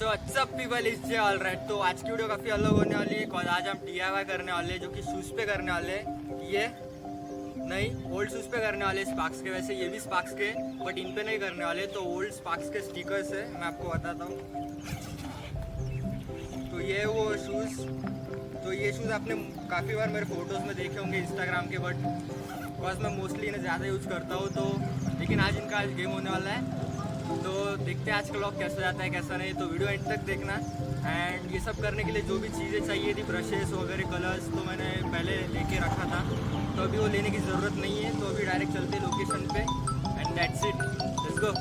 WhatsApp people is J all right. तो आज की वीडियो काफ़ी अलग होने वाली है। आज हम DIY करने वाले हैं, जो कि शूज़ पे करने वाले हैं। ये नहीं, ओल्ड शूज़ पे करने वाले स्पार्क्स के। वैसे ये भी स्पार्क्स के, बट इन पे नहीं करने वाले। तो ओल्ड स्पार्क्स के स्टिकर्स है, मैं आपको बताता हूँ। तो ये वो शूज़, तो ये शूज़ आपने काफ़ी बार मेरे फोटोज़ में देखे होंगे इंस्टाग्राम के, बट बिकॉज मैं मोस्टली इन्हें ज़्यादा यूज़ करता हूँ। तो लेकिन आज इनका आज गेम होने वाला है, तो देखते हैं आज का व्लॉग कैसा जाता है कैसा नहीं। तो वीडियो एंड तक देखना। एंड ये सब करने के लिए जो भी चीज़ें चाहिए थी, ब्रशेस वगैरह, कलर्स, तो मैंने पहले लेके रखा था। तो अभी वो लेने की ज़रूरत नहीं है। तो अभी डायरेक्ट चलते हैं लोकेशन पे and that's it, let's go.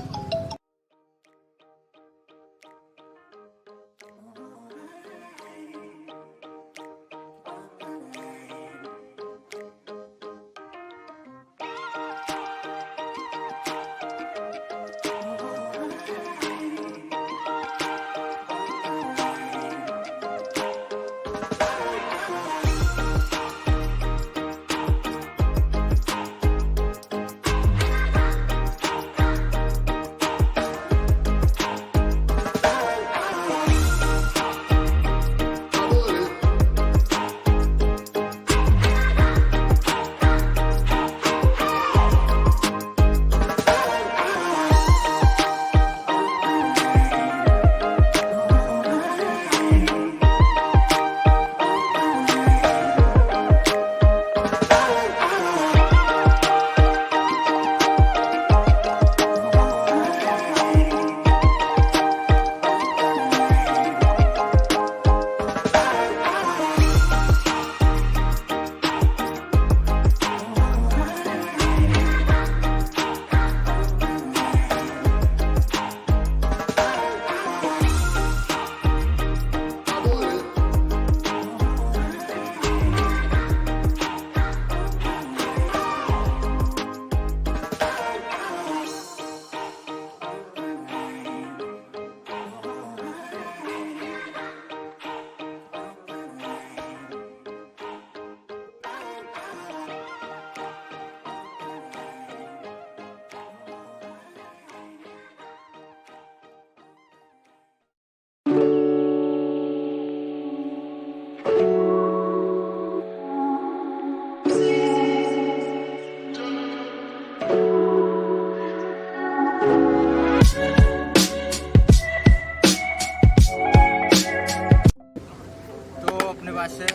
से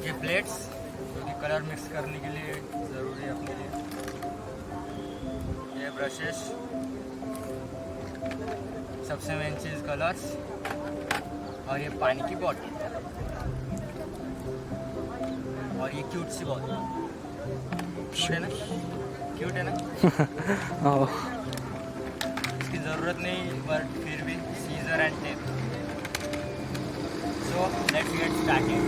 ये प्लेट्स, जो कि कलर मिक्स करने के लिए ज़रूरी है अपने लिए। ये ब्रशेस, सबसे मेन चीज़ कलर्स, और ये पानी की बॉटल, और ये क्यूट सी बॉटल। क्यूट है ना, क्यूट है ना। इसकी ज़रूरत नहीं, बट फिर भी scissor and tape. So let's get started.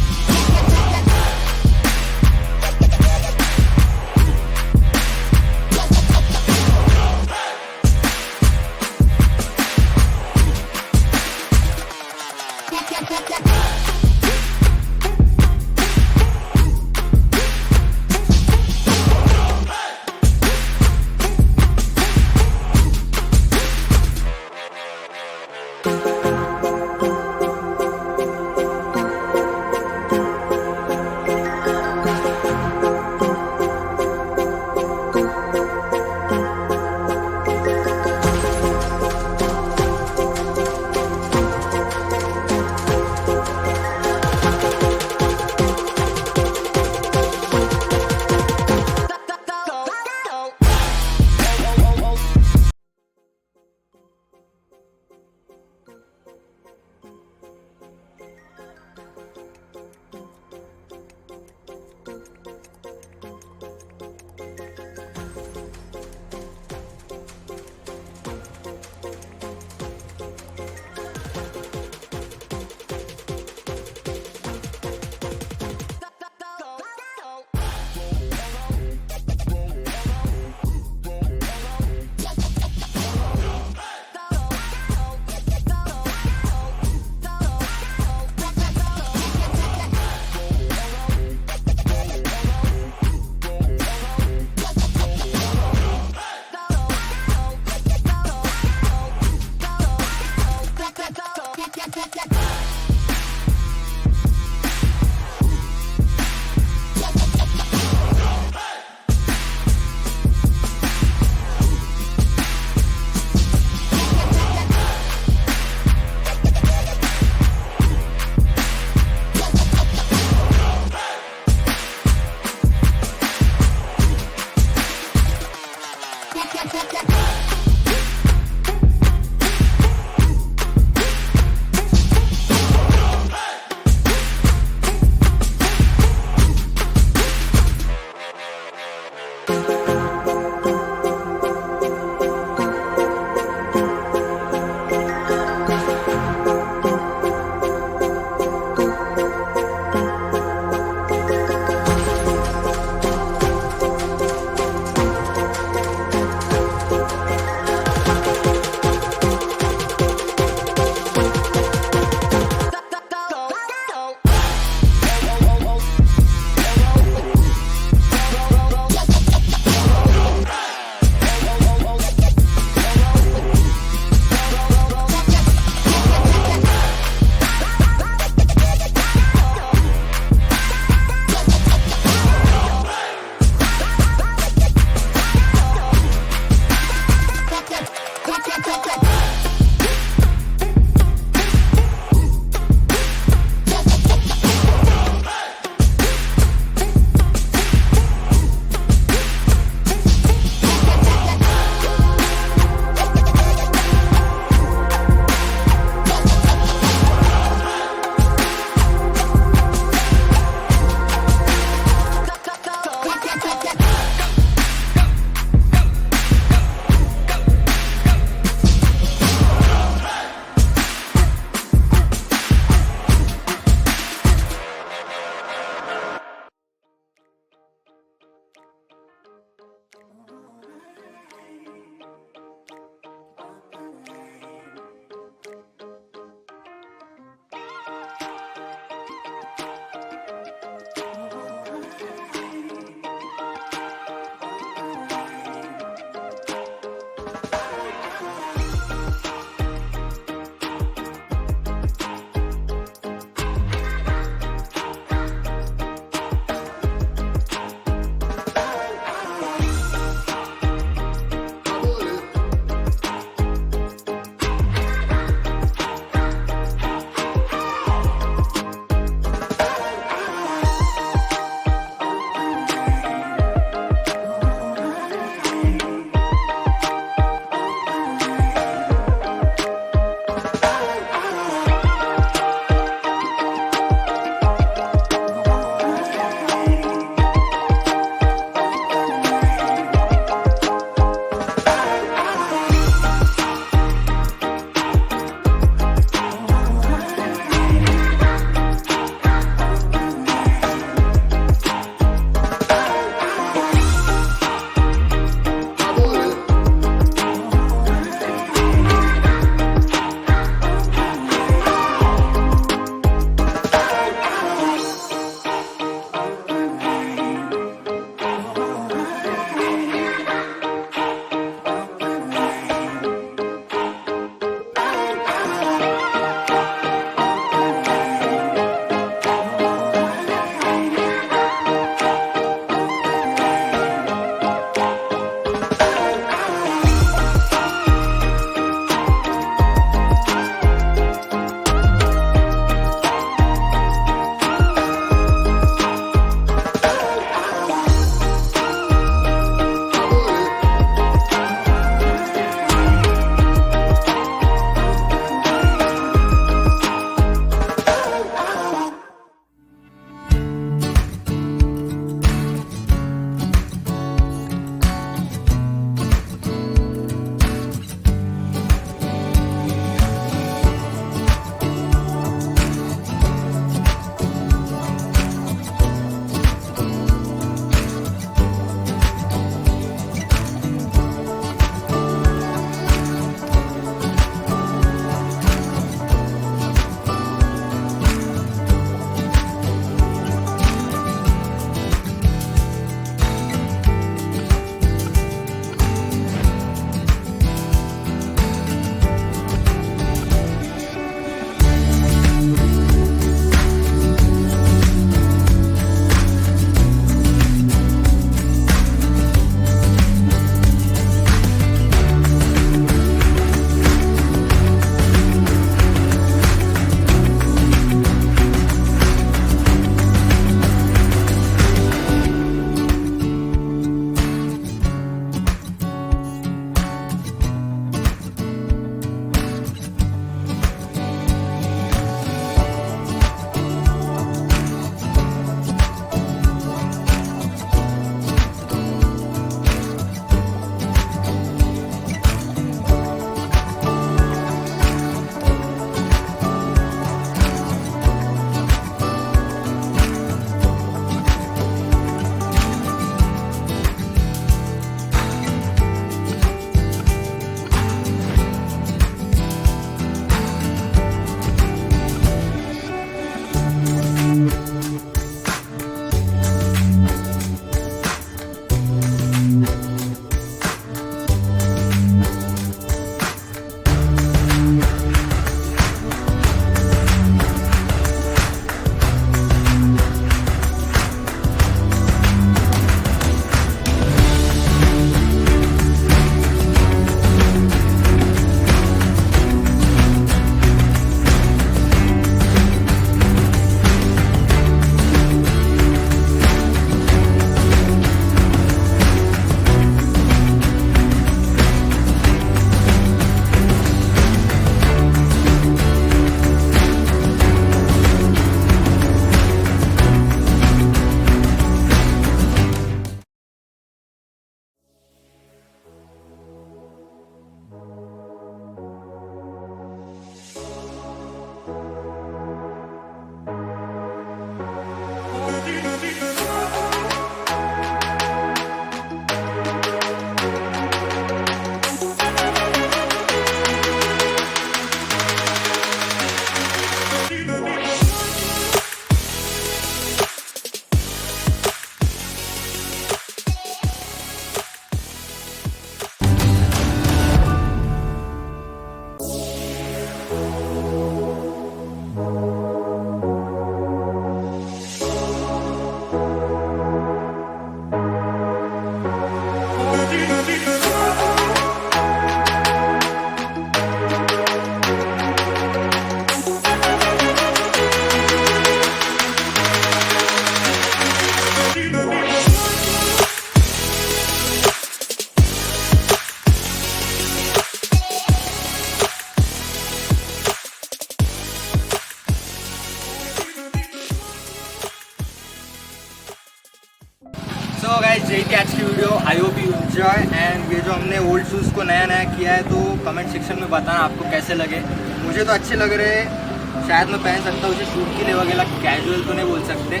So guys यही थी आज की video. I hope you enjoy. And ये जो हमने ओल्ड शूज़ को नया नया किया है तो कमेंट सेक्शन में बताना आपको कैसे लगे। मुझे तो अच्छे लग रहे हैं, शायद मैं पहन सकता हूँ उसे शूट के लिए वगैरह, कैजुअल तो नहीं बोल सकते।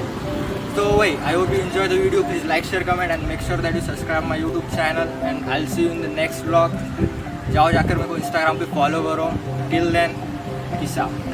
तो वही, I hope you enjoy the video. Please like share comment and make sure that you subscribe my YouTube channel and I will see you in the next vlog. जाओ जाकर मेरे को इंस्टाग्राम पे फॉलो करो। Till then, peace out.